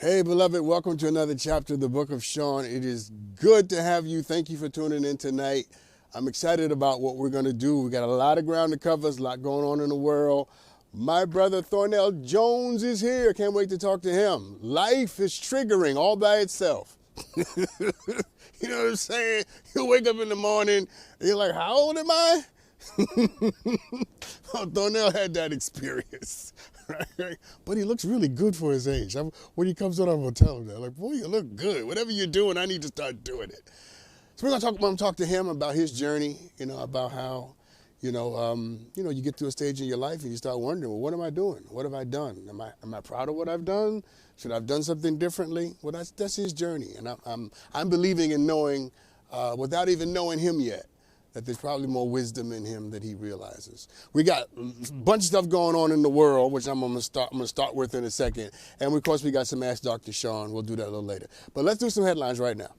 Hey, beloved, welcome to another chapter of the book of Sean. It is good to have you. Thank you for tuning in tonight. I'm excited about what we're going to do. We got a lot of ground to cover, there's a lot going on in the world. My brother Thornell Jones is here. Can't wait to talk to him. Life is triggering all by itself. You know what I'm saying? You wake up in the morning and you're like, how old am I? Well, Thornell had that experience. Right? But he looks really good for his age. When he comes on, I'm going to tell him that. Like, boy, you look good. Whatever you're doing, I need to start doing it. So we're going to talk to him about his journey, about how, you get to a stage in your life and you start wondering, well, what am I doing? What have I done? Am I proud of what I've done? Should I have done something differently? Well, that's his journey. And I'm believing in knowing, without even knowing him yet, that there's probably more wisdom in him that he realizes. We got a bunch of stuff going on in the world, which I'm gonna start with in a second. And of course, we got some Ask Dr. Sean. We'll do that a little later. But let's do some headlines right now.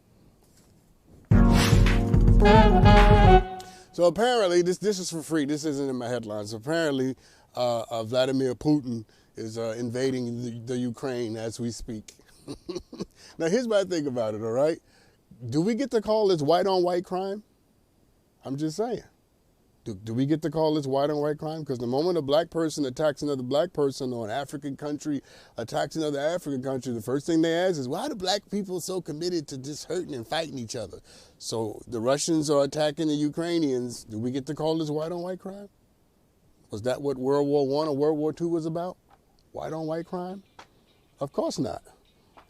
So apparently, this is for free. This isn't in my headlines. Apparently, Vladimir Putin is invading the Ukraine as we speak. Now, here's what I think about it, all right? Do we get to call this white-on-white crime? I'm just saying. Do we get to call this white-on-white crime? Because the moment a black person attacks another black person or an African country attacks another African country, the first thing they ask is, why do black people so committed to just hurting and fighting each other? So the Russians are attacking the Ukrainians. Do we get to call this white-on-white crime? Was that what World War I or World War II was about? White-on-white crime? Of course not.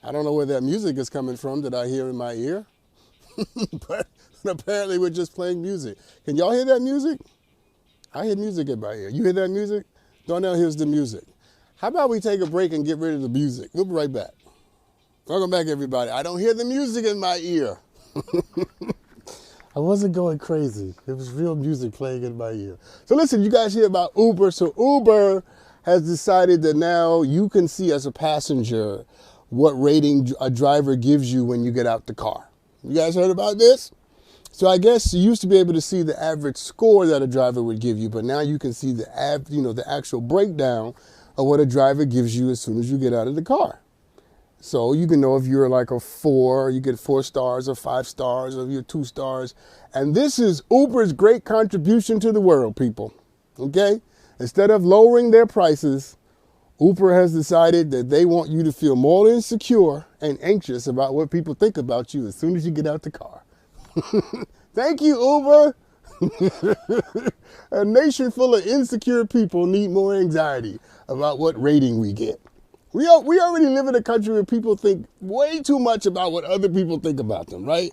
I don't know where that music is coming from that I hear in my ear. But apparently we're just playing music. Can y'all hear that music? I hear music in my ear. You hear that music? Darnell hears the music. How about we take a break and get rid of the music? We'll be right back. Welcome back, everybody. I don't hear the music in my ear. I wasn't going crazy. It was real music playing in my ear. So listen, you guys hear about Uber. So Uber has decided that now you can see as a passenger what rating a driver gives you when you get out the car. You guys heard about this? So I guess you used to be able to see the average score that a driver would give you, but now you can see the actual breakdown of what a driver gives you as soon as you get out of the car. So you can know if you're like a 4, you get 4 stars or 5 stars, or if you're 2 stars. And this is Uber's great contribution to the world, people. Okay? Instead of lowering their prices, Uber has decided that they want you to feel more insecure and anxious about what people think about you as soon as you get out the car. Thank you, Uber. A nation full of insecure people need more anxiety about what rating we get. We already live in a country where people think way too much about what other people think about them, right?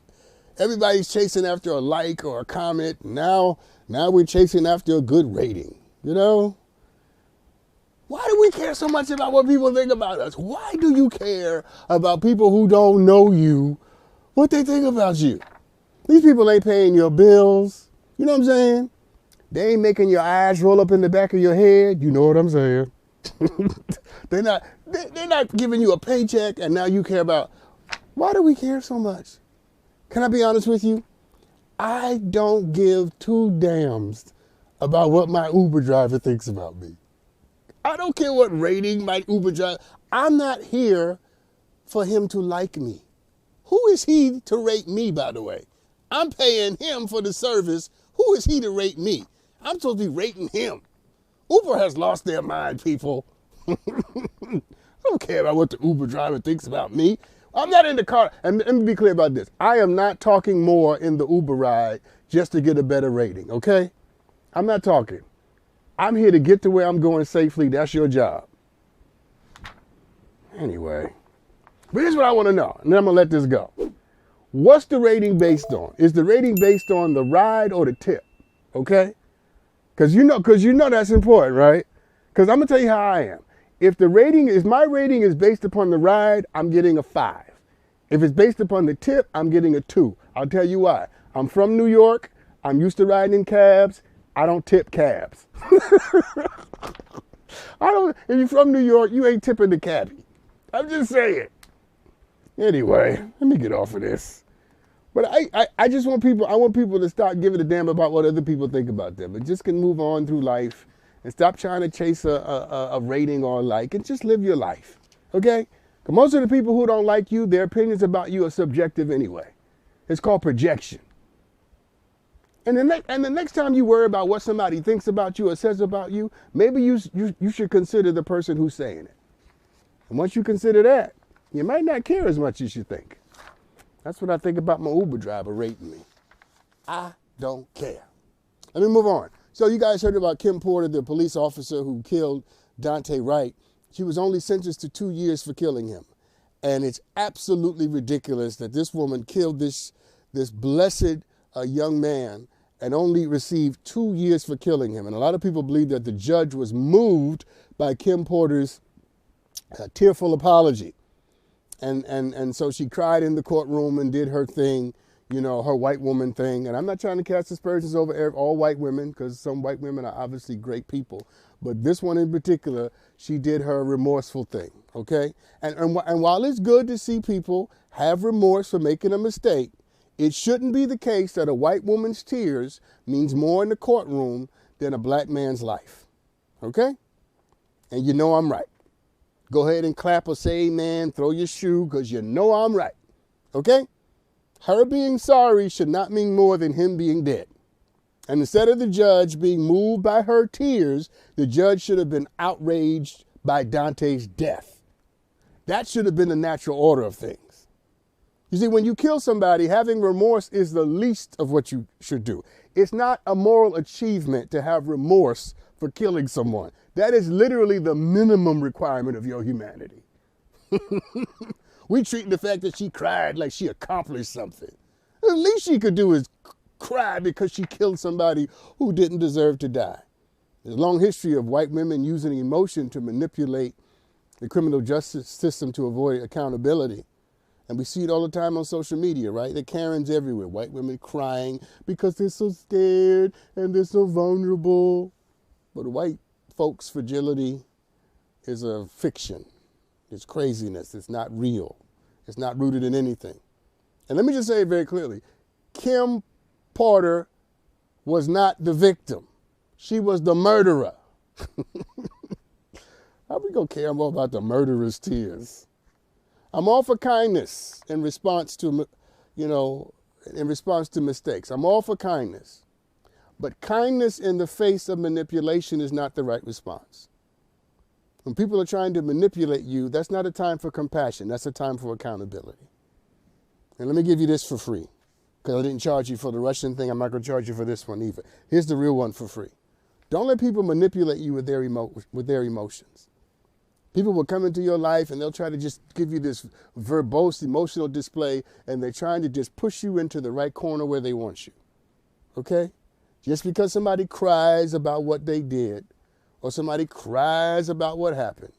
Everybody's chasing after a like or a comment. Now we're chasing after a good rating, Why do we care so much about what people think about us? Why do you care about people who don't know you, what they think about you? These people ain't paying your bills. You know what I'm saying? They ain't making your eyes roll up in the back of your head. You know what I'm saying? They're not giving you a paycheck, and now you care about, why do we care so much? Can I be honest with you? I don't give 2 damns about what my Uber driver thinks about me. I don't care what rating my Uber driver. I'm not here for him to like me. Who is he to rate me, by the way? I'm paying him for the service. Who is he to rate me? I'm supposed to be rating him. Uber has lost their mind, people. I don't care about what the Uber driver thinks about me. I'm not in the car. And let me be clear about this. I am not talking more in the Uber ride just to get a better rating, okay? I'm not talking. I'm here to get to where I'm going safely. That's your job. Anyway, but here's what I want to know, and then I'm going to let this go. What's the rating based on? Is the rating based on the ride or the tip? Okay? Because you know that's important, right? Because I'm going to tell you how I am. If my rating is based upon the ride, I'm getting a 5. If it's based upon the tip, I'm getting a 2. I'll tell you why. I'm from New York. I'm used to riding in cabs. I don't tip cabs. If you're from New York, you ain't tipping the cabbie. I'm just saying. Anyway, let me get off of this. But I just want people to stop giving a damn about what other people think about them and just can move on through life and stop trying to chase a rating or a like and just live your life. Okay? 'Cause most of the people who don't like you, their opinions about you are subjective anyway. It's called projection. And the next time you worry about what somebody thinks about you or says about you, maybe you should consider the person who's saying it. And once you consider that, you might not care as much as you think. That's what I think about my Uber driver rating me. I don't care. Let me move on. So you guys heard about Kim Porter, the police officer who killed Dante Wright. She was only sentenced to 2 years for killing him. And it's absolutely ridiculous that this woman killed this blessed young man and only received 2 years for killing him. And a lot of people believe that the judge was moved by Kim Porter's tearful apology. And so she cried in the courtroom and did her thing, you know, her white woman thing. And I'm not trying to cast aspersions over all white women, because some white women are obviously great people. But this one in particular, she did her remorseful thing, okay? And while it's good to see people have remorse for making a mistake, it shouldn't be the case that a white woman's tears means more in the courtroom than a black man's life, okay? And you know I'm right. Go ahead and clap or say amen, throw your shoe, because you know I'm right, okay? Her being sorry should not mean more than him being dead. And instead of the judge being moved by her tears, the judge should have been outraged by Dante's death. That should have been the natural order of things. You see, when you kill somebody, having remorse is the least of what you should do. It's not a moral achievement to have remorse for killing someone. That is literally the minimum requirement of your humanity. We treat the fact that she cried like she accomplished something. The least she could do is cry because she killed somebody who didn't deserve to die. There's a long history of white women using emotion to manipulate the criminal justice system to avoid accountability. And we see it all the time on social media, right? The Karens everywhere. White women crying because they're so scared and they're so vulnerable. But white folks' fragility is a fiction. It's craziness. It's not real. It's not rooted in anything. And let me just say it very clearly. Kim Porter was not the victim. She was the murderer. How we gonna care more about the murderer's tears? I'm all for kindness in response to, in response to mistakes. I'm all for kindness. But kindness in the face of manipulation is not the right response. When people are trying to manipulate you, that's not a time for compassion. That's a time for accountability. And let me give you this for free, because I didn't charge you for the Russian thing. I'm not going to charge you for this one either. Here's the real one for free. Don't let people manipulate you with their emotions. People will come into your life and they'll try to just give you this verbose emotional display, and they're trying to just push you into the right corner where they want you. Okay? Just because somebody cries about what they did or somebody cries about what happened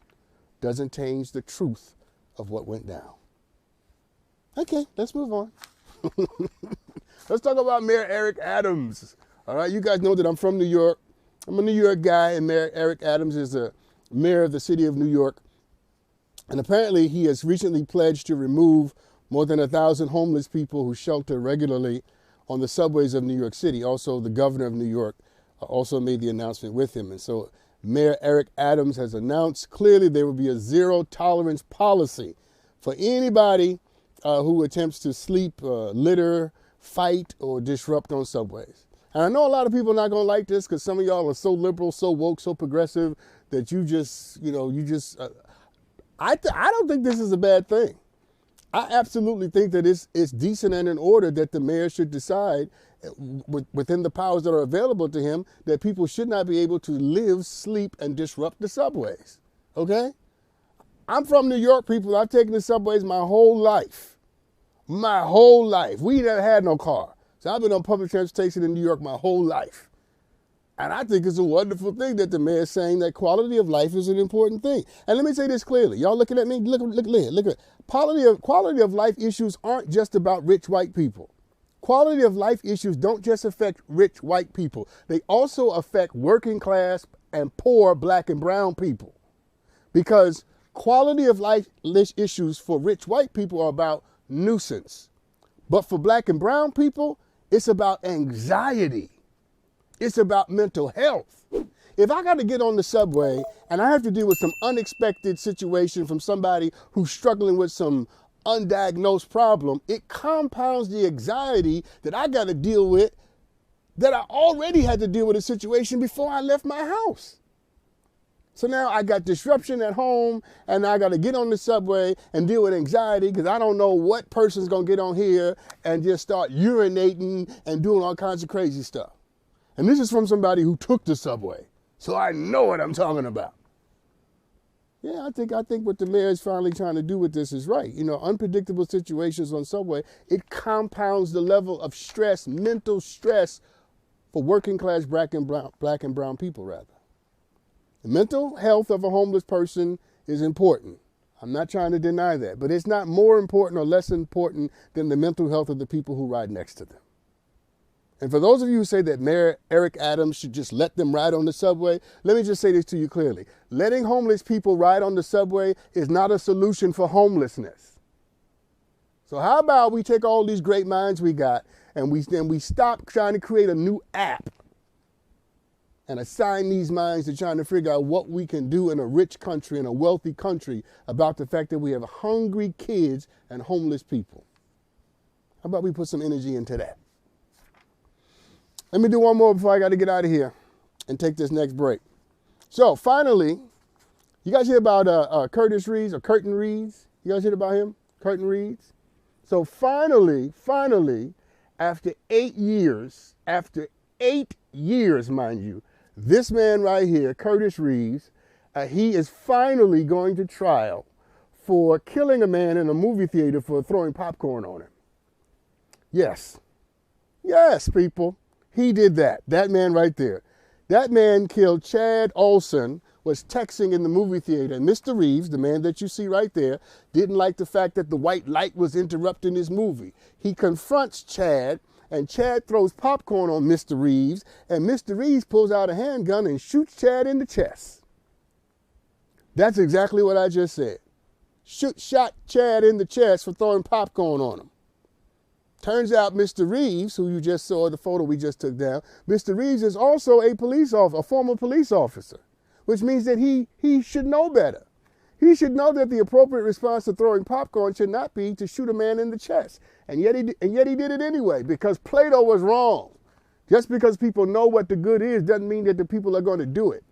doesn't change the truth of what went down. Okay, let's move on. Let's talk about Mayor Eric Adams. All right, you guys know that I'm from New York. I'm a New York guy, and Mayor Eric Adams is a mayor of the city of New York. And apparently he has recently pledged to remove more than 1,000 homeless people who shelter regularly on the subways of New York City. Also, the governor of New York also made the announcement with him. And so Mayor Eric Adams has announced clearly there will be a zero tolerance policy for anybody who attempts to sleep, litter, fight, or disrupt on subways. And I know a lot of people are not going to like this because some of y'all are so liberal, so woke, so progressive that I don't think this is a bad thing. I absolutely think that it's decent and in order that the mayor should decide within the powers that are available to him that people should not be able to live, sleep, and disrupt the subways. Okay? I'm from New York, people. I've taken the subways my whole life. My whole life. We never had no car. So I've been on public transportation in New York my whole life. And I think it's a wonderful thing that the mayor is saying that quality of life is an important thing. And let me say this clearly. Y'all looking at me? Look at quality of life issues aren't just about rich white people. Quality of life issues don't just affect rich white people. They also affect working class and poor black and brown people. Because quality of life issues for rich white people are about nuisance. But for black and brown people, it's about anxiety. It's about mental health. if I got to get on the subway and I have to deal with some unexpected situation from somebody who's struggling with some undiagnosed problem, it compounds the anxiety that I got to deal with that I already had to deal with a situation before I left my house. So now I got disruption at home and I got to get on the subway and deal with anxiety because I don't know what person's going to get on here and just start urinating and doing all kinds of crazy stuff. And this is from somebody who took the subway. So I know what I'm talking about. Yeah, I think what the mayor is finally trying to do with this is right. You know, unpredictable situations on subway, it compounds the level of stress, mental stress for working class black and brown people rather. The mental health of a homeless person is important. I'm not trying to deny that, but it's not more important or less important than the mental health of the people who ride next to them. And for those of you who say that Mayor Eric Adams should just let them ride on the subway, let me just say this to you clearly. Letting homeless people ride on the subway is not a solution for homelessness. So how about we take all these great minds we got and we stop trying to create a new app and assign these minds to trying to figure out what we can do in a rich country, in a wealthy country, about the fact that we have hungry kids and homeless people. How about we put some energy into that? Let me do one more before I got to get out of here and take this next break. So finally, you guys hear about Curtis Reeves or Curtin Reeves? You guys hear about him? Curtin Reeves? So finally, after 8 years, mind you, this man right here, Curtis Reeves, he is finally going to trial for killing a man in a movie theater for throwing popcorn on him. Yes, people, he did that. That man right there. That man killed Chad Olson, was texting in the movie theater, and Mr. Reeves, the man that you see right there, didn't like the fact that the white light was interrupting his movie. He confronts Chad, and Chad throws popcorn on Mr. Reeves, and Mr. Reeves pulls out a handgun and shoots Chad in the chest. That's exactly what I just said. Shot Chad in the chest for throwing popcorn on him. Turns out Mr. Reeves, who you just saw in the photo we just took down, Mr. Reeves is also a former police officer, which means that he should know better. He should know that the appropriate response to throwing popcorn should not be to shoot a man in the chest. And yet he did it anyway, because Plato was wrong. Just because people know what the good is doesn't mean that the people are going to do it.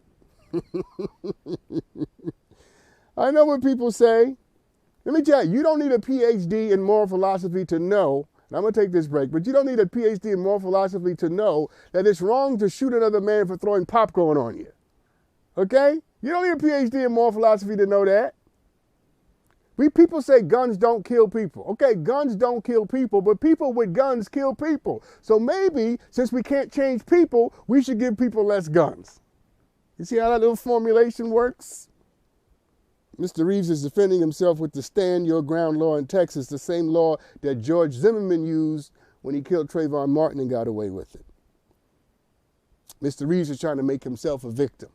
I know what people say. Let me tell you, you don't need a PhD in moral philosophy to know, and I'm going to take this break, but you don't need a PhD in moral philosophy to know that it's wrong to shoot another man for throwing popcorn on you. Okay? You don't need a PhD in moral philosophy to know that. People say guns don't kill people. Okay, guns don't kill people, but people with guns kill people. So maybe, since we can't change people, we should give people less guns. You see how that little formulation works? Mr. Reeves is defending himself with the Stand Your Ground law in Texas, the same law that George Zimmerman used when he killed Trayvon Martin and got away with it. Mr. Reeves is trying to make himself a victim.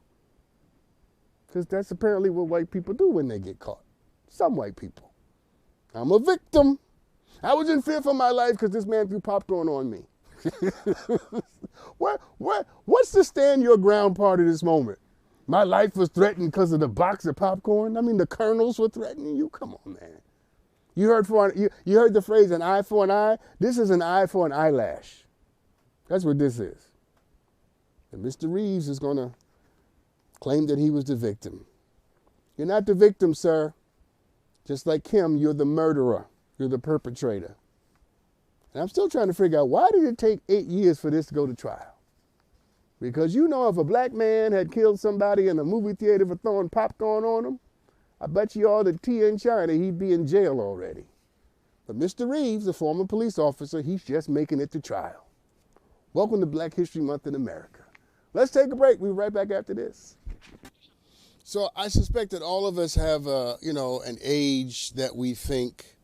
Because that's apparently what white people do when they get caught. Some white people. I'm a victim. I was in fear for my life because this man threw popcorn on me. What's the stand your ground part of this moment? My life was threatened because of the box of popcorn? I mean, the kernels were threatening you? Come on, man. You heard the phrase an eye for an eye? This is an eye for an eyelash. That's what this is. And Mr. Reeves is going to claim that he was the victim. You're not the victim, sir. Just like Kim, you're the murderer. You're the perpetrator. And I'm still trying to figure out, why did it take 8 years for this to go to trial? Because you know, if a black man had killed somebody in a movie theater for throwing popcorn on him, I bet you all the tea in China, he'd be in jail already. But Mr. Reeves, a former police officer, he's just making it to trial. Welcome to Black History Month in America. Let's take a break. We'll be right back after this. So I suspect that all of us have, an age that we think,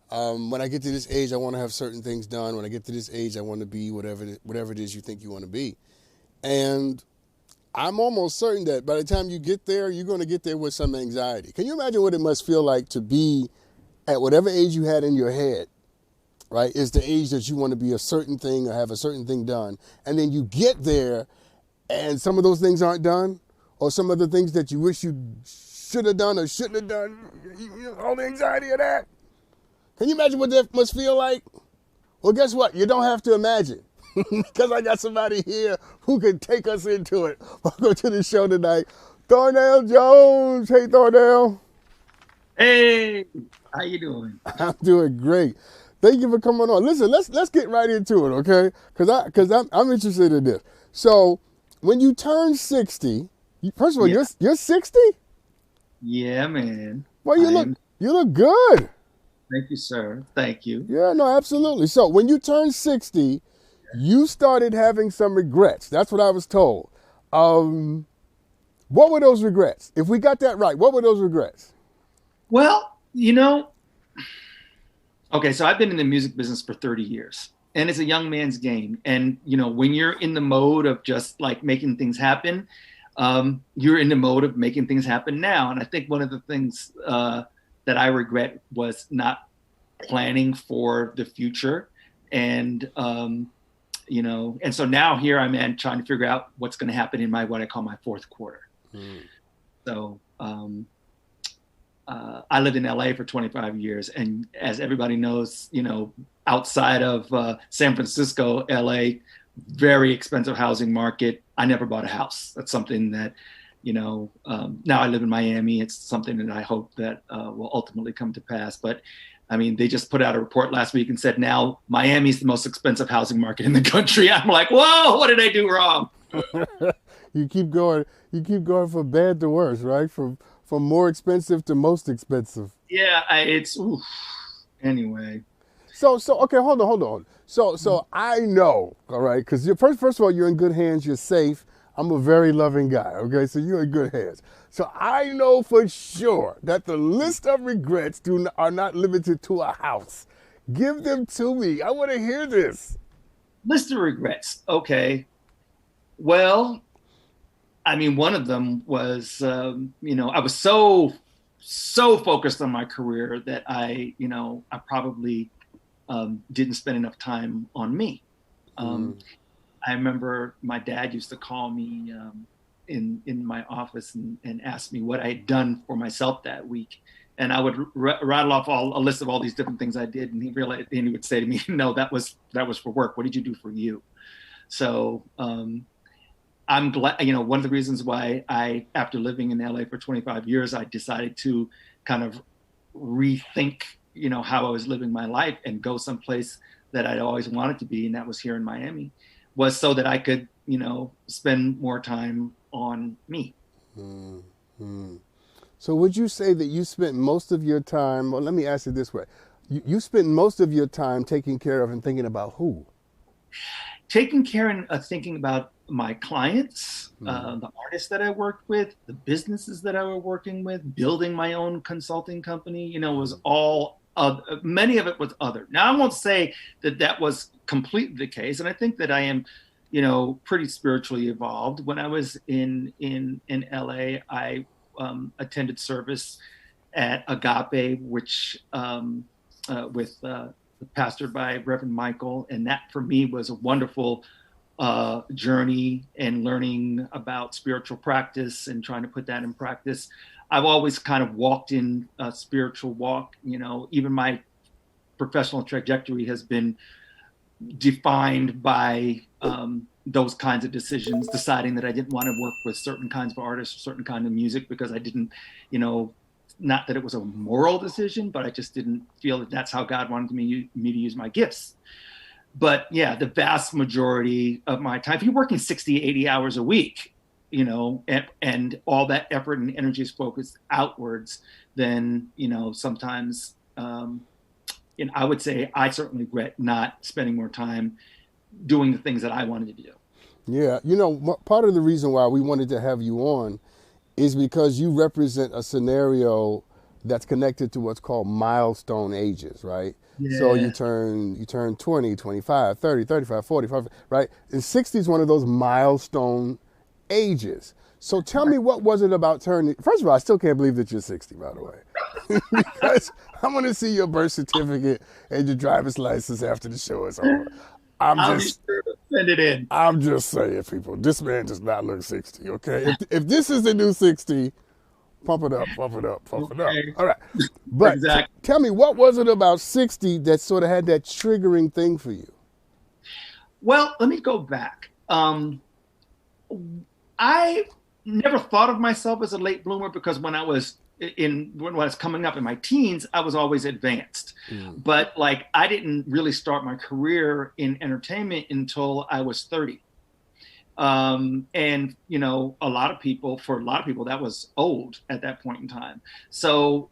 when I get to this age, I want to have certain things done. When I get to this age, I want to be whatever it is you think you want to be. And I'm almost certain that by the time you get there, you're going to get there with some anxiety. Can you imagine what it must feel like to be at whatever age you had in your head, right? Is the age that you want to be a certain thing or have a certain thing done. And then you get there and some of those things aren't done, or some of the things that you wish you should have done or shouldn't have done, all the anxiety of that. Can you imagine what that must feel like? Well, guess what? You don't have to imagine, because I got somebody here who can take us into it. Welcome to the show tonight, Thornell Jones. Hey, Thornell. Hey, how you doing? I'm doing great. Thank you for coming on. Listen, let's get right into it, okay? Because I'm interested in this. So, when you turn 60, first of all, Yeah, you're 60. yeah, man. Well, I am. you look good. Thank you, sir. Thank you. Yeah, no, absolutely. So, when you turned 60, you started having some regrets. That's what I was told. Um, what were those regrets? If we got that right, what were those regrets? Well, okay, so I've been in the music business for 30 years, and it's a young man's game. And, when you're in the mode of just like making things happen, you're in the mode of making things happen now. And I think one of the things that I regret was not planning for the future. And, and so now here I'm in trying to figure out what's going to happen in what I call my fourth quarter. Mm. So, I lived in LA for 25 years. And as everybody knows, outside of San Francisco, LA, very expensive housing market. I never bought a house. That's something that, now I live in Miami. It's something that I hope that will ultimately come to pass. But I mean, they just put out a report last week and said now Miami's the most expensive housing market in the country. I'm like, whoa, what did I do wrong? You keep going. You keep going from bad to worse, right? From more expensive to most expensive. Yeah, anyway. So okay, hold on. So I know, all right, because first of all, you're in good hands. You're safe. I'm a very loving guy. Okay, so you're in good hands. So I know for sure that the list of regrets are not limited to a house. Give them to me. I want to hear this. List of regrets. Okay. Well, I mean, one of them was, I was so focused on my career that I probably didn't spend enough time on me. Mm. I remember my dad used to call me in my office and ask me what I had done for myself that week. And I would rattle off a list of all these different things I did. And he would say to me, no, that was for work. What did you do for you? So, I'm glad, one of the reasons why after living in LA for 25 years, I decided to kind of rethink, how I was living my life and go someplace that I'd always wanted to be. And that was here in Miami, was so that I could, spend more time on me. Mm-hmm. So would you say that you spent most of your time, well, let me ask it this way. You spent most of your time taking care of and thinking about who? Taking care and thinking about my clients, the artists that I worked with, the businesses that I was working with, building my own consulting company, was all, many of it was other. Now, I won't say that was completely the case. And I think that I am, pretty spiritually evolved. When I was in LA, I attended service at Agape, which with pastored by Reverend Michael. And that for me was a wonderful journey and learning about spiritual practice and trying to put that in practice. I've always kind of walked in a spiritual walk, even my professional trajectory has been defined by those kinds of decisions, deciding that I didn't want to work with certain kinds of artists, or certain kind of music, because I didn't, not that it was a moral decision, but I just didn't feel that that's how God wanted me to use my gifts. But yeah, the vast majority of my time, if you're working 60, 80 hours a week, and all that effort and energy is focused outwards, then, sometimes, I would say I certainly regret not spending more time doing the things that I wanted to do. Yeah, part of the reason why we wanted to have you on is because you represent a scenario that's connected to what's called milestone ages, right? Yeah. So you turn 20, 25, 30, 35, 45, right? And 60 is one of those milestone ages. So tell me, what was it about turning? First of all, I still can't believe that you're 60, by the way. Because I want to see your birth certificate and your driver's license after the show is over. Send it in. I'm just saying, people, this man does not look 60, okay? If this is the new 60, pump it up, pump it up, pump it up. Okay. All right. But Exactly. tell me, what was it about 60 that sort of had that triggering thing for you? Well, let me go back. I never thought of myself as a late bloomer because when I was coming up in my teens, I was always advanced. Mm. But like I didn't really start my career in entertainment until I was 30. And a lot of people, that was old at that point in time. So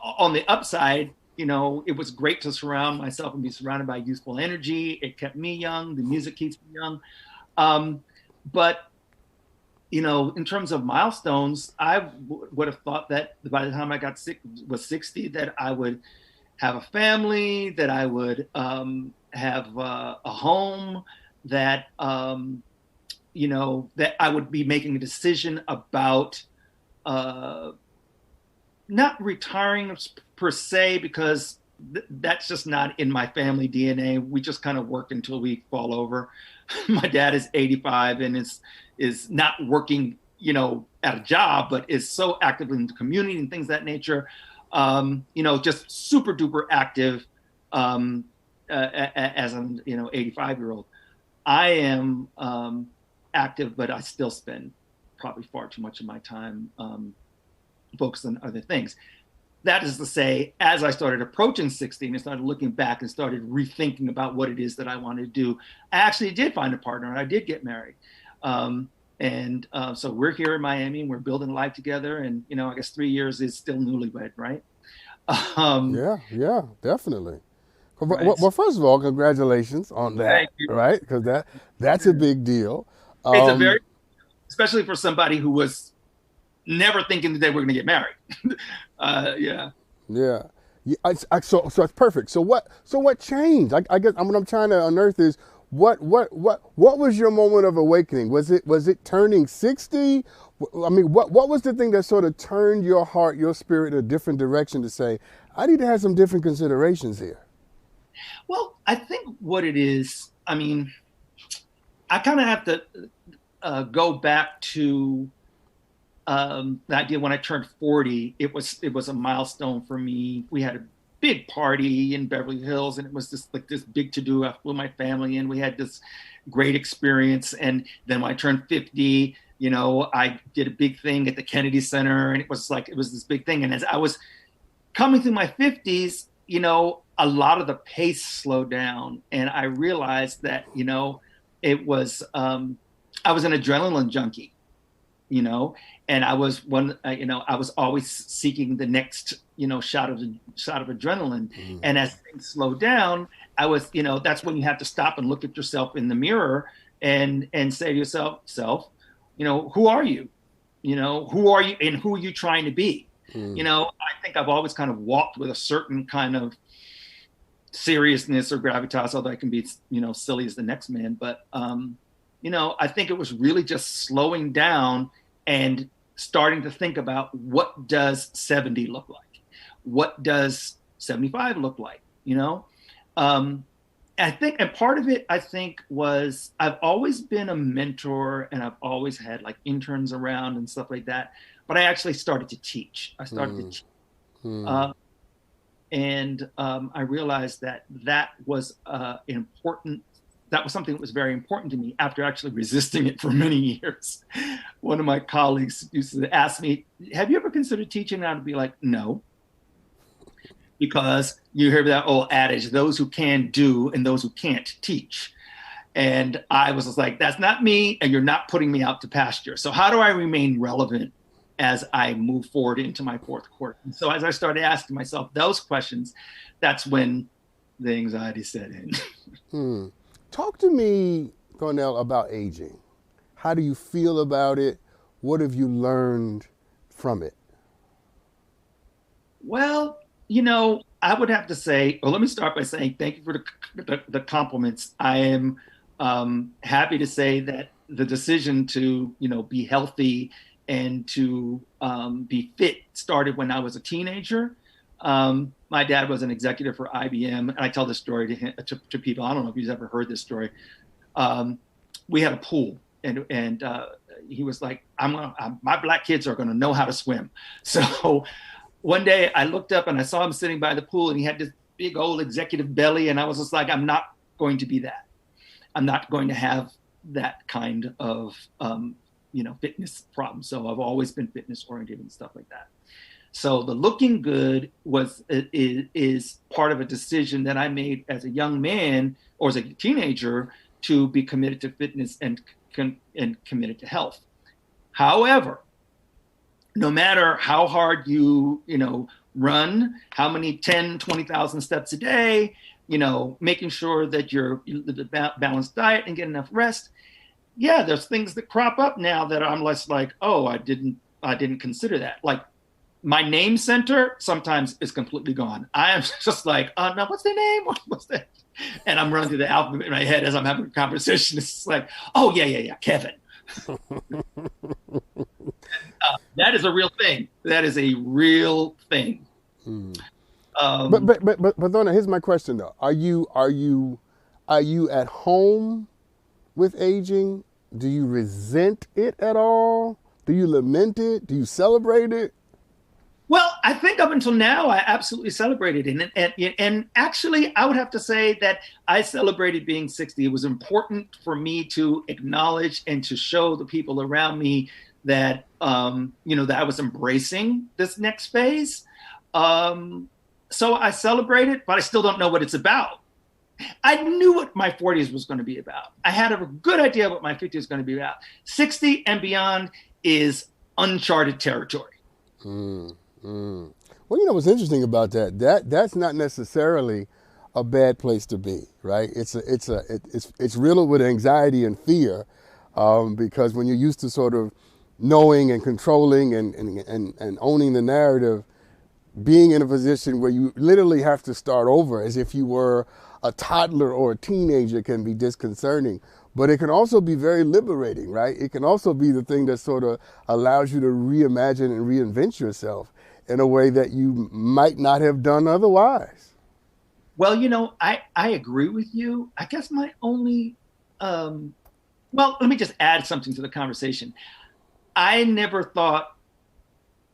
on the upside, it was great to surround myself and be surrounded by youthful energy. It kept me young. The music keeps me young. But in terms of milestones, I would have thought that by the time I was 60, that I would have a family, that I would have a home, that that I would be making a decision about not retiring per se, because that's just not in my family DNA. We just kind of work until we fall over. My dad is 85 and is not working, at a job, but is so active in the community and things of that nature. Just super duper active as an 85-year-old. I am active, but I still spend probably far too much of my time focused on other things. That is to say, as I started approaching 60 and started looking back and started rethinking about what it is that I wanted to do, I actually did find a partner and I did get married. So we're here in Miami and we're building life together. And, I guess 3 years is still newlywed, right? Yeah, definitely. Right. Well, first of all, congratulations on that, Thank you. right? Because that's a big deal. It's especially for somebody who was never thinking that they were going to get married. Yeah. Yeah. Yeah, so it's perfect. So what changed? I guess what I'm trying to unearth is what was your moment of awakening? Was it turning 60? I mean, what was the thing that sort of turned your heart, your spirit in a different direction to say, I need to have some different considerations here? Well, I think what it is, I mean, I kind of have to go back to the idea when I turned 40. It was a milestone for me. We had a big party in Beverly Hills, and it was this big to do. I flew my family in. We had this great experience, and then when I turned 50, I did a big thing at the Kennedy Center, and it was this big thing. And as I was coming through my 50s, a lot of the pace slowed down, and I realized that it was I was an adrenaline junkie, and I was I was always seeking the next shot of adrenaline. Mm. And as things slowed down, I was that's when you have to stop and look at yourself in the mirror and say to yourself, who are you? Who are you and who are you trying to be? Mm. I think I've always kind of walked with a certain kind of seriousness or gravitas, although I can be silly as the next man. But I think it was really just slowing down and starting to think about, what does 70 look like? What does 75 look like? I think, and part of it, I think, was I've always been a mentor and I've always had like interns around and stuff like that. But I actually started to teach. I started to teach. And I realized that was important. That was something that was very important to me after actually resisting it for many years. One of my colleagues used to ask me, have you ever considered teaching? And I'd be like, no. Because you hear that old adage, those who can do and those who can't teach. And I was just like, that's not me, and you're not putting me out to pasture. So how do I remain relevant as I move forward into my fourth quarter? And so as I started asking myself those questions, that's when the anxiety set in. Talk to me, Cornell, about aging. How do you feel about it? What have you learned from it? Well, I would have to say, well, let me start by saying thank you for the compliments. I am happy to say that the decision to, be healthy and to be fit started when I was a teenager. My dad was an executive for IBM, and I tell this story to people. I don't know if you've ever heard this story. we had a pool, and he was like, my black kids are going to know how to swim. So one day I looked up and I saw him sitting by the pool, and he had this big old executive belly, and I was just like, I'm not going to be that. I'm not going to have that kind of fitness problem. So I've always been fitness oriented and stuff like that. So the looking good is part of a decision that I made as a young man or as a teenager to be committed to fitness and committed to health. However, no matter how hard you run, how many 10, 20,000 steps a day, making sure that you live a balanced diet and get enough rest. Yeah, there's things that crop up now that I'm less like, oh, I didn't consider that. Like my name center sometimes is completely gone. I am just like, no, what's their name? What's that? And I'm running through the alphabet in my head as I'm having a conversation. It's like, oh yeah, Kevin. That is a real thing. That is a real thing. But Donna, here's my question though: Are you at home with aging? Do you resent it at all? Do you lament it? Do you celebrate it? Well, I think up until now, I absolutely celebrated it. And actually, I would have to say that I celebrated being 60. It was important for me to acknowledge and to show the people around me that, that I was embracing this next phase. So I celebrated, but I still don't know what it's about. I knew what my 40s was going to be about. I had a good idea what my 50s was going to be about. 60 and beyond is uncharted territory. Well, what's interesting about that's not necessarily a bad place to be, right? It's riddled with anxiety and fear, because when you're used to sort of knowing and controlling and owning the narrative, being in a position where you literally have to start over as if you were a toddler or a teenager can be disconcerting. But it can also be very liberating, right? It can also be the thing that sort of allows you to reimagine and reinvent yourself in a way that you might not have done otherwise. Well, I agree with you. I guess my only, well, let me just add something to the conversation. I never thought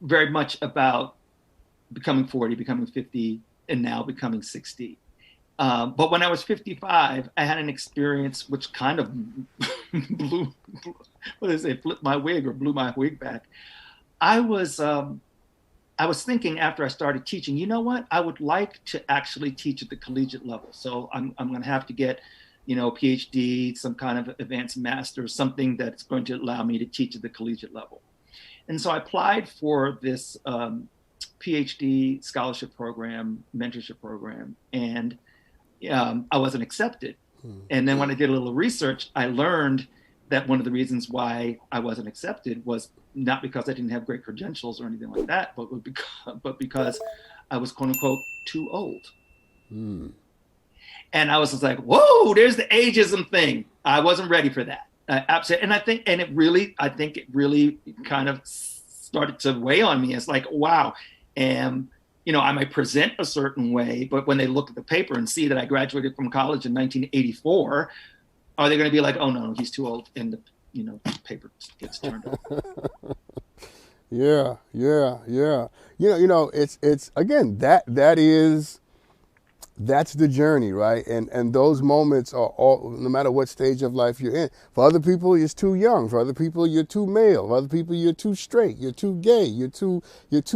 very much about becoming 40, becoming 50, and now becoming 60. But when I was 55, I had an experience which kind of flipped my wig or blew my wig back. I was thinking after I started teaching, you know what? I would like to actually teach at the collegiate level. So I'm going to have to get, PhD, some kind of advanced master, something that's going to allow me to teach at the collegiate level. And so I applied for this PhD scholarship program, mentorship program, and I wasn't accepted. And then when I did a little research, I learned that one of the reasons why I wasn't accepted was not because I didn't have great credentials or anything like that, but because I was quote unquote too old. And I was just like, whoa, there's the ageism thing. I wasn't ready for that. Absolutely. And I think it really kind of started to weigh on me. It's like, wow. And I might present a certain way, but when they look at the paper and see that I graduated from college in 1984, are they going to be like, oh no, he's too old, and the paper gets turned over? Yeah. It's again that's the journey, right? And those moments are all, no matter what stage of life you're in. For other people, it's too young. For other people, you're too male. For other people, you're too straight. You're too gay. You're too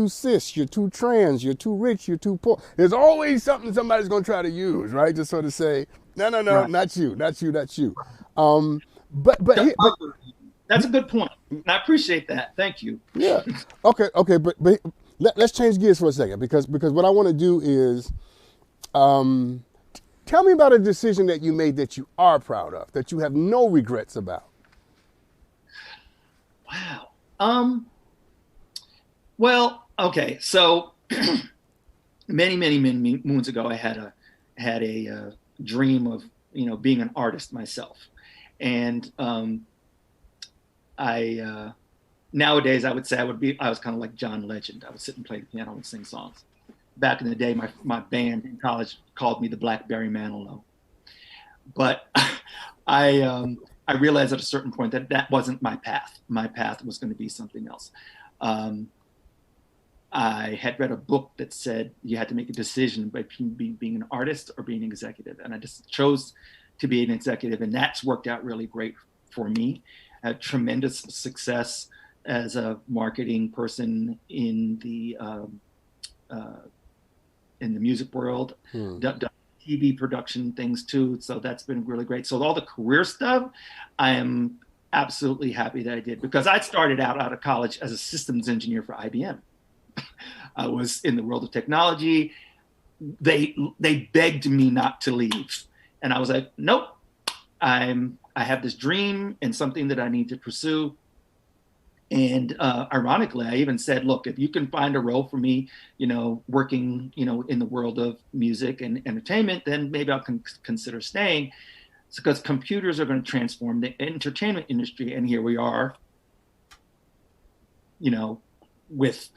cis. You're too trans. You're too rich. You're too poor. There's always something somebody's going to try to use, right? To sort of say, no, right. not you. But that's a good point. And I appreciate that. Thank you. Yeah. Okay. But let's change gears for a second, because what I want to do is, tell me about a decision that you made that you are proud of, that you have no regrets about. Wow. Well, okay. So many moons ago, I had a dream of, being an artist myself. And nowadays I would say I was kind of like John Legend. I would sit and play the piano and sing songs. Back in the day, my band in college called me the Blackberry Manilow. But I realized at a certain point that that wasn't my path. My path was going to be something else. Um, I had read a book that said you had to make a decision between being an artist or being an executive, and I just chose to be an executive, and that's worked out really great for me. I had tremendous success as a marketing person uh, in the music world. Done TV production things too, so that's been really great. So all the career stuff, I am absolutely happy that I did, because I started out of college as a systems engineer for IBM. I was in the world of technology. They begged me not to leave, and I was like, nope. I have this dream and something that I need to pursue. And ironically, I even said, look, if you can find a role for me, working, in the world of music and entertainment, then maybe I'll consider staying. It's because computers are going to transform the entertainment industry, and here we are, with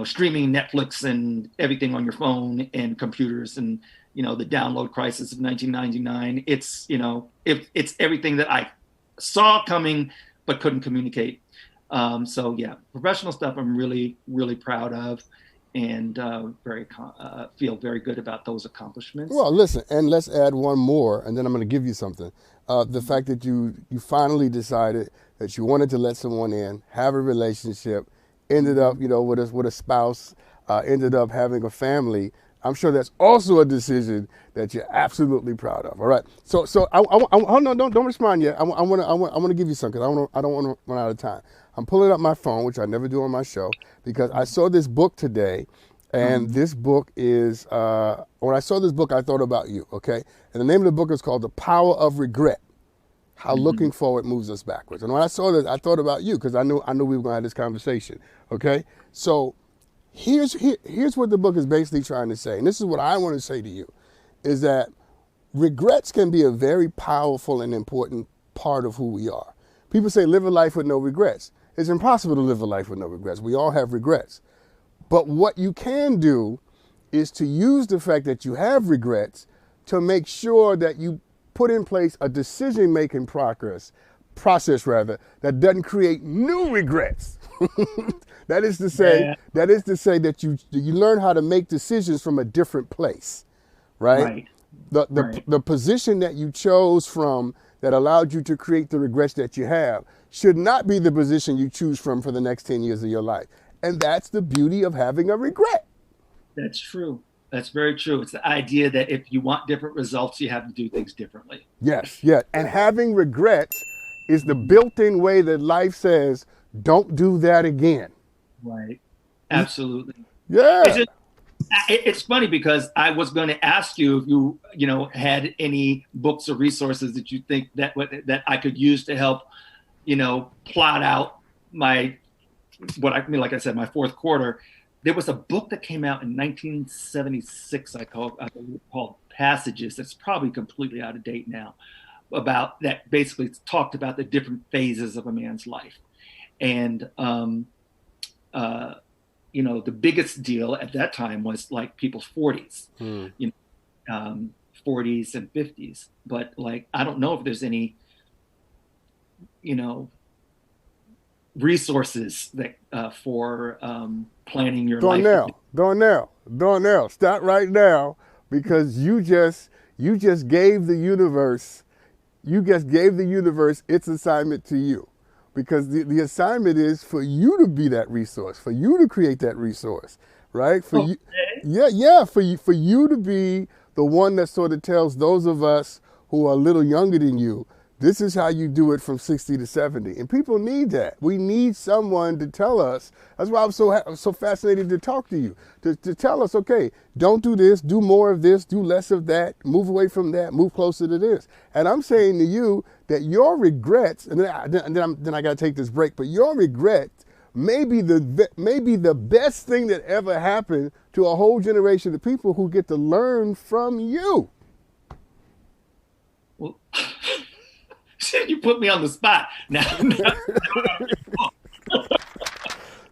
streaming Netflix and everything on your phone and computers, and the download crisis of 1999. It's everything that I saw coming but couldn't communicate. So yeah, professional stuff I'm really, really proud of, and feel very good about those accomplishments. Well, listen, and let's add one more, and then I'm going to give you something. The fact that you finally decided that you wanted to let someone in, have a relationship, ended up, with a spouse, ended up having a family. I'm sure that's also a decision that you're absolutely proud of. All right. So hold on, don't respond yet. I want to give you something. I don't want to run out of time. I'm pulling up my phone, which I never do on my show, because I saw this book today, and this book is when I saw this book, I thought about you. Okay, and the name of the book is called The Power of Regret: How Looking Forward Moves Us Backwards. And when I saw this, I thought about you, because I knew we were going to have this conversation. Okay, so here's what the book is basically trying to say, and this is what I want to say to you, is that regrets can be a very powerful and important part of who we are. People say live a life with no regrets. It's impossible to live a life with no regrets. We all have regrets. But what you can do is to use the fact that you have regrets to make sure that you put in place a decision-making process that doesn't create new regrets. That is to say that you learn how to make decisions from a different place, right? The position that you chose from that allowed you to create the regrets that you have should not be the position you choose from for the next 10 years of your life. And that's the beauty of having a regret. That's true. That's very true. It's the idea that if you want different results, you have to do things differently. Yes, yeah. And having regrets is the built-in way that life says, don't do that again. Right. Absolutely. Yeah. It's funny, because I was going to ask you if you had any books or resources that you think that I could use to help, plot out my fourth quarter. There was a book that came out in 1976 I believe called Passages. That's probably completely out of date now, about that basically talked about the different phases of a man's life. And the biggest deal at that time was like people's 40s, 40s and 50s. But I don't know if there's any, resources that for planning your life. Darnell, stop right now, because you just gave the universe its assignment to you. Because the assignment is for you to be that resource, for you to create that resource, right? For you to be the one that sort of tells those of us who are a little younger than you, this is how you do it from 60 to 70. And people need that. We need someone to tell us. That's why I'm so fascinated to talk to you, to tell us, okay, don't do this, do more of this, do less of that, move away from that, move closer to this. And I'm saying to you that your regrets, and then I got to take this break, but your regrets may be the best thing that ever happened to a whole generation of people who get to learn from you. Well, you put me on the spot now.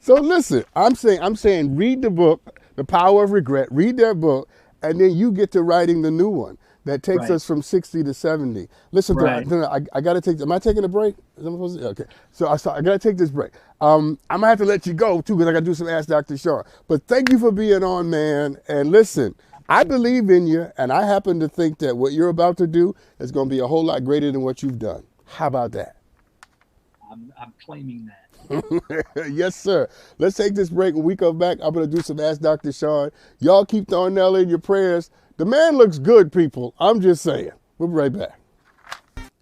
So listen, I'm saying read the book, The Power of Regret, read that book, and then you get to writing the new one. that takes Right. us from 60 to 70. Listen, Right. I got to take, am I taking a break? Am I supposed to? Okay. So I got to take this break. I'm going to have to let you go too because I got to do some Ask Dr. Sean. But thank you for being on, man. And listen, I believe in you, and I happen to think that what you're about to do is going to be a whole lot greater than what you've done. How about that? I'm claiming that. Yes, sir. Let's take this break. When we come back, I'm going to do some Ask Dr. Sean. Y'all keep Darnell in your prayers. The man looks good, people. I'm just saying. We'll be right back.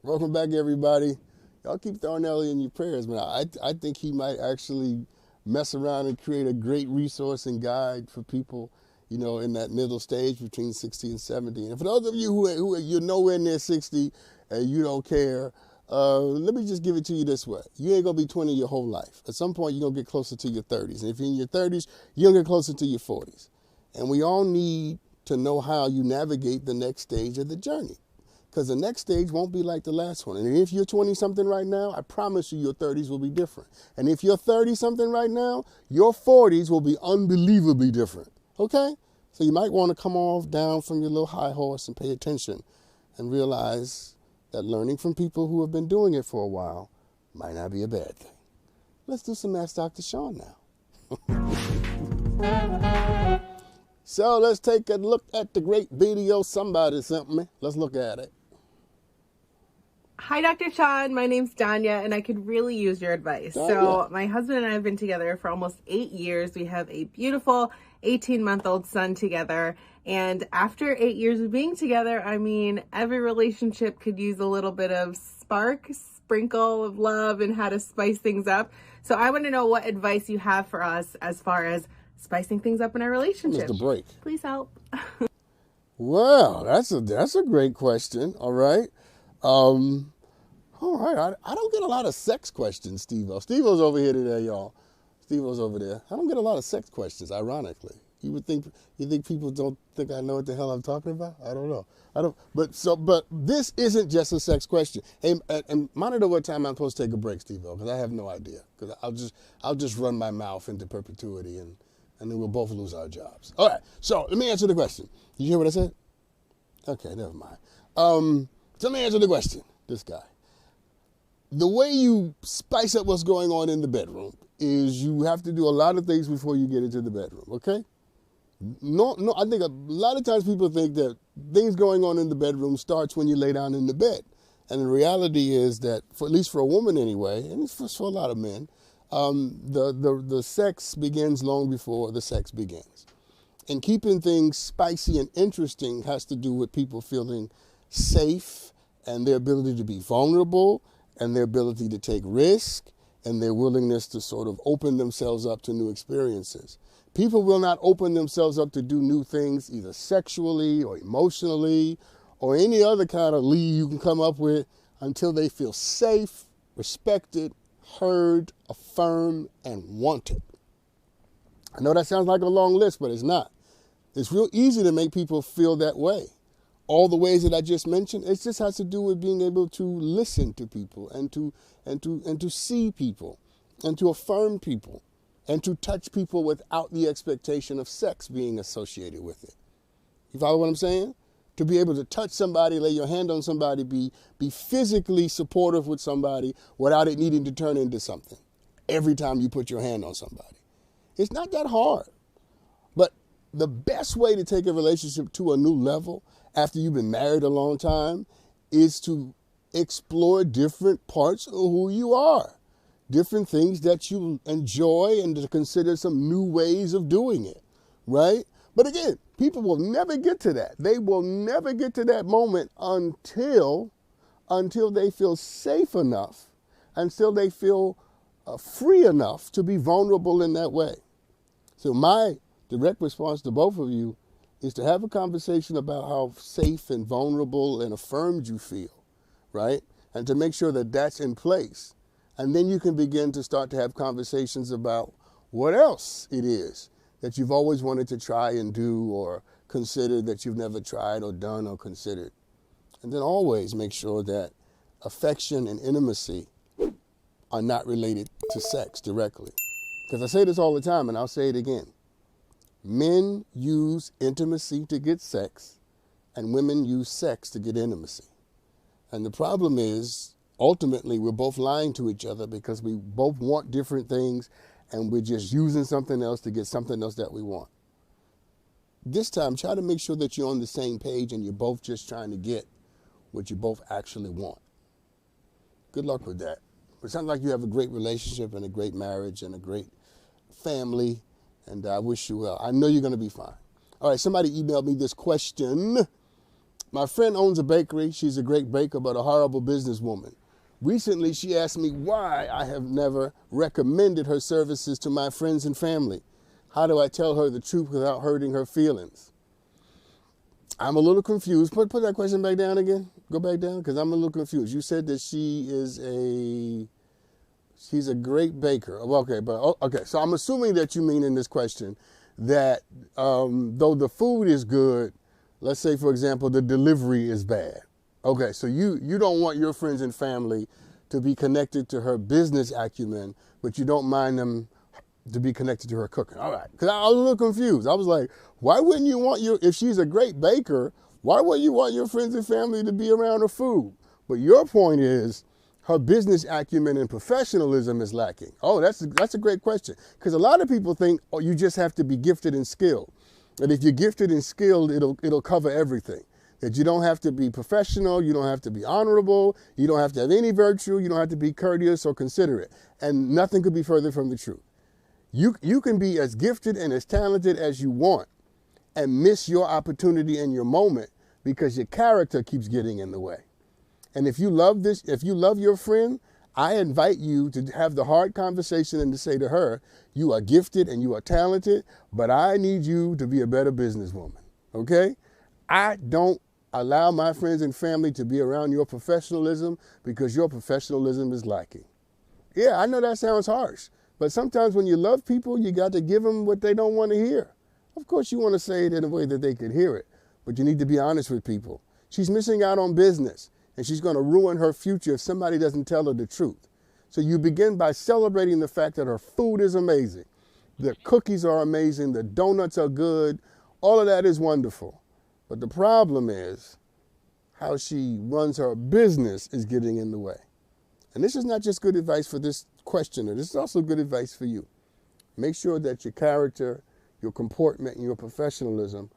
Welcome back, everybody. Y'all keep Darnell in your prayers, man. I think he might actually mess around and create a great resource and guide for people, you know, in that middle stage between 60 and 70. And for those of you who you're nowhere near 60 and you don't care, let me just give it to you this way. You ain't going to be 20 your whole life. At some point, you're going to get closer to your 30s. And if you're in your 30s, you're going to get closer to your 40s. And we all need to know how you navigate the next stage of the journey. Because the next stage won't be like the last one. And if you're 20-something right now, I promise you your 30s will be different. And if you're 30-something right now, your 40s will be unbelievably different. Okay? So you might want to come off down from your little high horse and pay attention and realize that learning from people who have been doing it for a while might not be a bad thing. Let's do some Ask Dr. Sean now. So let's take a look at the great video somebody sent me. Let's look at it. Hi, Dr. Sean. My name's Danya, and I could really use your advice. Danya. So my husband and I have been together for almost 8 years. We have a beautiful 18-month-old son together. And after 8 years of being together, I mean, every relationship could use a little bit of sprinkle of love and how to spice things up. So I want to know what advice you have for us as far as spicing things up in our relationship. Mr. Break. Please help. Well, that's a great question. All right. All right. I don't get a lot of sex questions, Steve-O. Steve-O's over here today, y'all. Steve-O's over there. I don't get a lot of sex questions, ironically. You think people don't think I know what the hell I'm talking about? I don't know. But this isn't just a sex question. Hey, and monitor what time I'm supposed to take a break, Steve-O, because I have no idea. Because I'll just run my mouth into perpetuity and then we'll both lose our jobs. All right. So let me answer the question. Did you hear what I said? Okay, never mind. So let me answer the question. This guy. The way you spice up what's going on in the bedroom is you have to do a lot of things before you get into the bedroom, okay? No, I think a lot of times people think that things going on in the bedroom starts when you lay down in the bed. And the reality is that, at least for a woman anyway, and it's for a lot of men, the sex begins long before the sex begins. And keeping things spicy and interesting has to do with people feeling safe and their ability to be vulnerable and their ability to take risk and their willingness to sort of open themselves up to new experiences. People will not open themselves up to do new things either sexually or emotionally or any other kind of lead you can come up with until they feel safe, respected, heard, affirmed, and wanted. I know that sounds like a long list, but it's not. It's real easy to make people feel that way. All the ways that I just mentioned, it just has to do with being able to listen to people and to see people and to affirm people and to touch people without the expectation of sex being associated with it. You follow what I'm saying? To be able to touch somebody, lay your hand on somebody, be physically supportive with somebody without it needing to turn into something every time you put your hand on somebody. It's not that hard. But the best way to take a relationship to a new level after you've been married a long time is to explore different parts of who you are, different things that you enjoy, and to consider some new ways of doing it, right? But again, people will never get to that. They will never get to that moment until they feel safe enough, until they feel free enough to be vulnerable in that way. So my direct response to both of you is to have a conversation about how safe and vulnerable and affirmed you feel, right? And to make sure that that's in place. And then you can begin to start to have conversations about what else it is that you've always wanted to try and do or consider that you've never tried or done or considered. And then always make sure that affection and intimacy are not related to sex directly. Because I say this all the time, and I'll say it again. Men use intimacy to get sex, and women use sex to get intimacy. And the problem is, ultimately, we're both lying to each other because we both want different things and we're just using something else to get something else that we want. This time, try to make sure that you're on the same page and you're both just trying to get what you both actually want. Good luck with that. It sounds like you have a great relationship and a great marriage and a great family, and I wish you well. I know you're going to be fine. All right, somebody emailed me this question. My friend owns a bakery. She's a great baker, but a horrible businesswoman. Recently, she asked me why I have never recommended her services to my friends and family. How do I tell her the truth without hurting her feelings? I'm a little confused. Put that question back down again. Go back down, because I'm a little confused. You said that she's a great baker. Okay, so I'm assuming that you mean in this question that though the food is good, let's say, for example, the delivery is bad. Okay, so you don't want your friends and family to be connected to her business acumen, but you don't mind them to be connected to her cooking. All right, because I was a little confused. I was like, why wouldn't you want if she's a great baker, why wouldn't you want your friends and family to be around her food? But your point is her business acumen and professionalism is lacking. Oh, that's a great question. Because a lot of people think, oh, you just have to be gifted and skilled. And if you're gifted and skilled, it'll cover everything. That you don't have to be professional, you don't have to be honorable, you don't have to have any virtue, you don't have to be courteous or considerate. And nothing could be further from the truth. You can be as gifted and as talented as you want and miss your opportunity and your moment because your character keeps getting in the way. And if you love your friend, I invite you to have the hard conversation and to say to her, you are gifted and you are talented, but I need you to be a better businesswoman, okay? I don't allow my friends and family to be around your professionalism because your professionalism is lacking. Yeah, I know that sounds harsh, but sometimes when you love people, you got to give them what they don't want to hear. Of course, you want to say it in a way that they could hear it, but you need to be honest with people. She's missing out on business, and she's going to ruin her future if somebody doesn't tell her the truth. So you begin by celebrating the fact that her food is amazing. The cookies are amazing. The donuts are good. All of that is wonderful. But the problem is how she runs her business is getting in the way. And this is not just good advice for this questioner. This is also good advice for you. Make sure that your character, your comportment, and your professionalism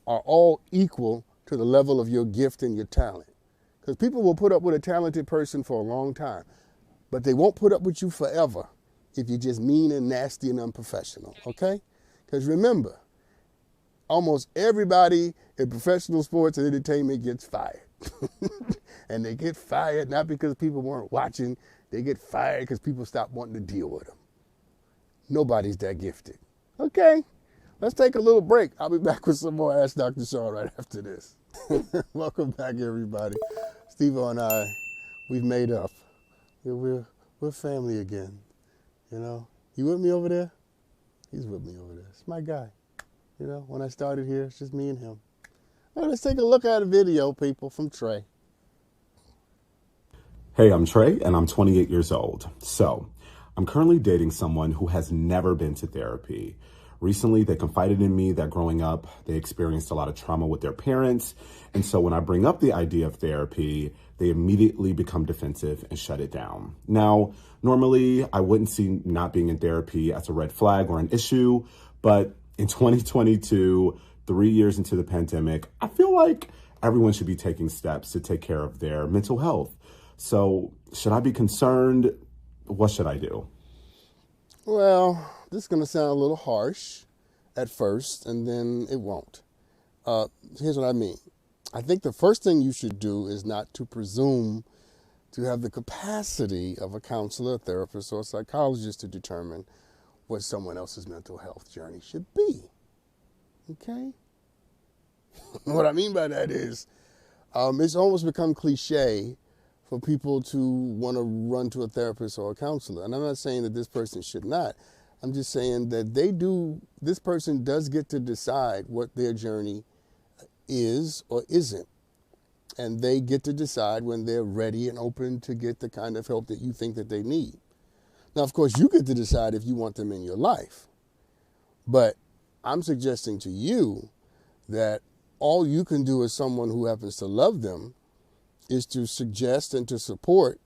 are all equal to the level of your gift and your talent. Because people will put up with a talented person for a long time, but they won't put up with you forever if you're just mean and nasty and unprofessional, okay? Because remember, almost everybody in professional sports and entertainment gets fired. And they get fired not because people weren't watching, they get fired because people stopped wanting to deal with them. Nobody's that gifted. Okay, let's take a little break. I'll be back with some more Ask Dr. Shaw right after this. Welcome back, everybody. Steve and I, we've made up. We're family again. You know, you with me over there? He's with me over there. It's my guy. You know, when I started here, it's just me and him. All right, let's take a look at a video, people, from Trey. Hey, I'm Trey, and I'm 28 years old. So, I'm currently dating someone who has never been to therapy. Recently, they confided in me that growing up, they experienced a lot of trauma with their parents. And so when I bring up the idea of therapy, they immediately become defensive and shut it down. Now, normally, I wouldn't see not being in therapy as a red flag or an issue, but in 2022, 3 years into the pandemic, I feel like everyone should be taking steps to take care of their mental health. So should I be concerned? What should I do? Well, this is going to sound a little harsh at first, and then it won't. Here's what I mean. I think the first thing you should do is not to presume to have the capacity of a counselor, therapist, or psychologist to determine what someone else's mental health journey should be. Okay? What I mean by that is it's almost become cliche for people to want to run to a therapist or a counselor. And I'm not saying that this person should not. I'm just saying that this person does get to decide what their journey is or isn't. And they get to decide when they're ready and open to get the kind of help that you think that they need. Now, of course, you get to decide if you want them in your life. But I'm suggesting to you that all you can do as someone who happens to love them is to suggest and to support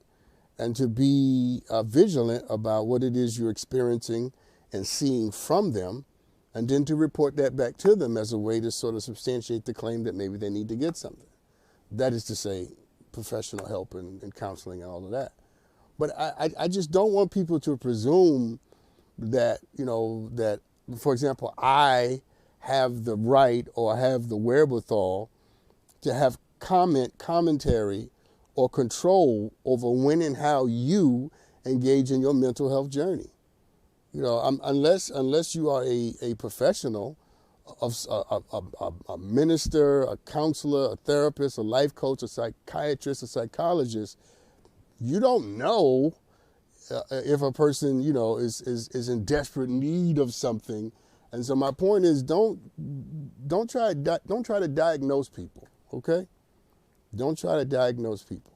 and to be vigilant about what it is you're experiencing and seeing from them, and then to report that back to them as a way to sort of substantiate the claim that maybe they need to get something. That is to say, professional help and counseling and all of that. But I just don't want people to presume that, that, for example, I have the right or have the wherewithal to have commentary or control over when and how you engage in your mental health journey. Unless you are a professional, a minister, a counselor, a therapist, a life coach, a psychiatrist, a psychologist, you don't know if a person, is in desperate need of something. And so my point is, don't try to diagnose people, okay? Don't try to diagnose people.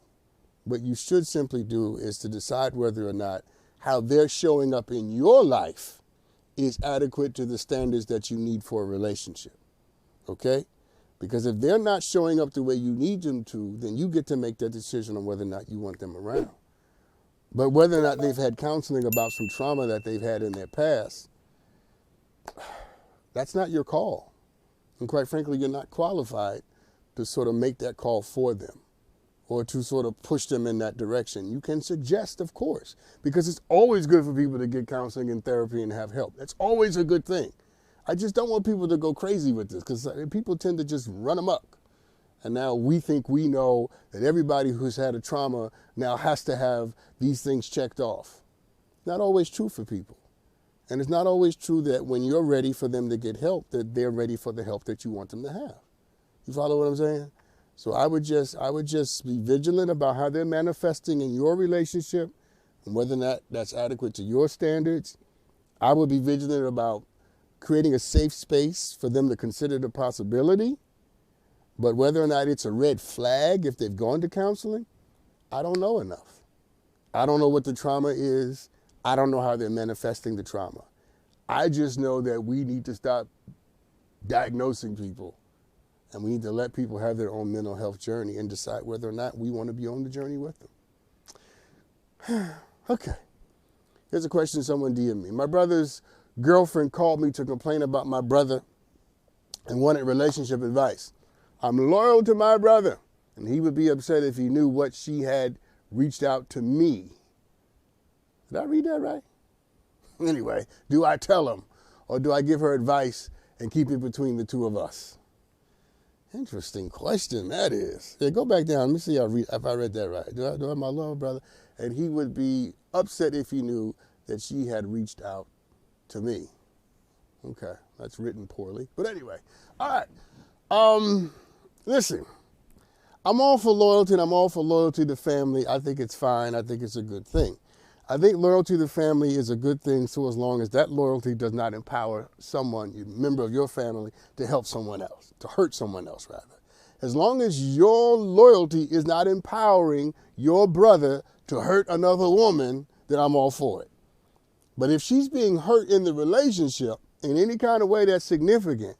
What you should simply do is to decide whether or not how they're showing up in your life is adequate to the standards that you need for a relationship, okay? Because if they're not showing up the way you need them to, then you get to make that decision on whether or not you want them around. But whether or not they've had counseling about some trauma that they've had in their past, that's not your call. And quite frankly, you're not qualified to sort of make that call for them or to sort of push them in that direction. You can suggest, of course, because it's always good for people to get counseling and therapy and have help. That's always a good thing. I just don't want people to go crazy with this because people tend to just run amok. And now we think we know that everybody who's had a trauma now has to have these things checked off. Not always true for people. And it's not always true that when you're ready for them to get help, that they're ready for the help that you want them to have. You follow what I'm saying? So I would just be vigilant about how they're manifesting in your relationship and whether or not that's adequate to your standards. I would be vigilant about creating a safe space for them to consider the possibility. But whether or not it's a red flag if they've gone to counseling, I don't know enough. I don't know what the trauma is. I don't know how they're manifesting the trauma. I just know that we need to stop diagnosing people. And we need to let people have their own mental health journey and decide whether or not we want to be on the journey with them. Okay. Here's a question someone DM'd me. My brother's girlfriend called me to complain about my brother and wanted relationship advice. I'm loyal to my brother, and he would be upset if he knew what she had reached out to me. Did I read that right? Anyway, do I tell him, or do I give her advice and keep it between the two of us? Interesting question, that is. Yeah, go back down. Let me see if I read that right. Do I have my loyal brother? And he would be upset if he knew that she had reached out to me. Okay, that's written poorly. But anyway, all right. Listen, I'm all for loyalty and I'm all for loyalty to family. I think it's fine. I think it's a good thing. I think loyalty to family is a good thing so as long as that loyalty does not empower someone, a member of your family, to help someone else, to hurt someone else rather. As long as your loyalty is not empowering your brother to hurt another woman, then I'm all for it. But if she's being hurt in the relationship in any kind of way that's significant,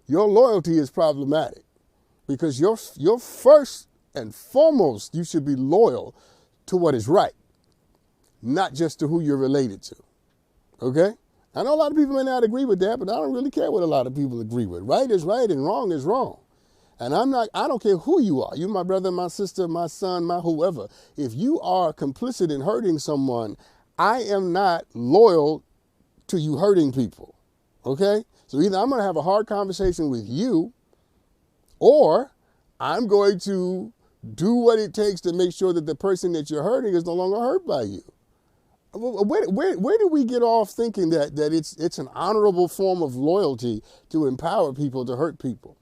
your loyalty is problematic. Because you're first and foremost, you should be loyal to what is right, not just to who you're related to. Okay? I know a lot of people may not agree with that, but I don't really care what a lot of people agree with. Right is right and wrong is wrong. And I don't care who you are. You, my brother, my sister, my son, my whoever. If you are complicit in hurting someone, I am not loyal to you hurting people. Okay? So either I'm going to have a hard conversation with you, or I'm going to do what it takes to make sure that the person that you're hurting is no longer hurt by you. Where do we get off thinking that it's an honorable form of loyalty to empower people to hurt people?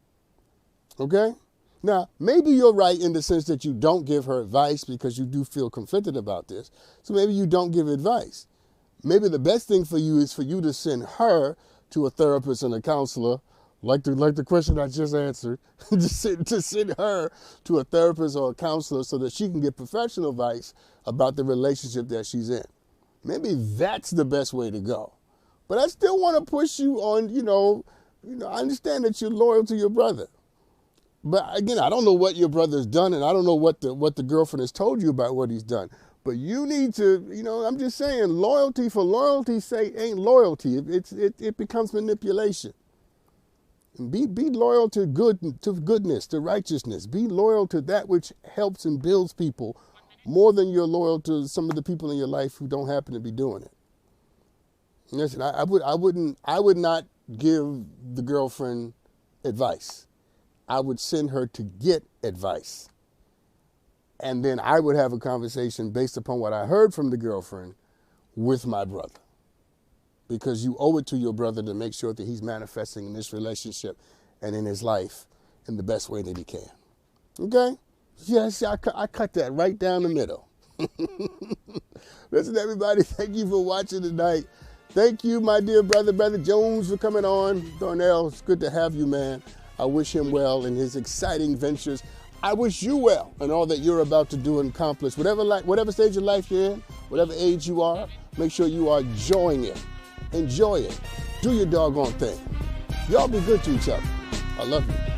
Okay? Now, maybe you're right in the sense that you don't give her advice because you do feel conflicted about this. So maybe you don't give advice. Maybe the best thing for you is for you to send her to a therapist and a counselor, like the question I just answered, to send her to a therapist or a counselor so that she can get professional advice about the relationship that she's in. Maybe that's the best way to go. But I still want to push you on, I understand that you're loyal to your brother. But again, I don't know what your brother's done, and I don't know what the girlfriend has told you about what he's done. But you need to, I'm just saying, loyalty for loyalty's sake ain't loyalty. It becomes manipulation. And be loyal to goodness, to righteousness. Be loyal to that which helps and builds people more than you're loyal to some of the people in your life who don't happen to be doing it. Listen, I would not give the girlfriend advice. I would send her to get advice. And then I would have a conversation based upon what I heard from the girlfriend with my brother. Because you owe it to your brother to make sure that he's manifesting in this relationship and in his life in the best way that he can. Okay? Yes, I cut that right down the middle. Listen, everybody, thank you for watching tonight. Thank you, my dear Brother Jones, for coming on. Darnell, it's good to have you, man. I wish him well in his exciting ventures. I wish you well in all that you're about to do and accomplish. Whatever stage of life you're in, whatever age you are, make sure you are enjoying it. Enjoy it. Do your doggone thing. Y'all be good to each other. I love you.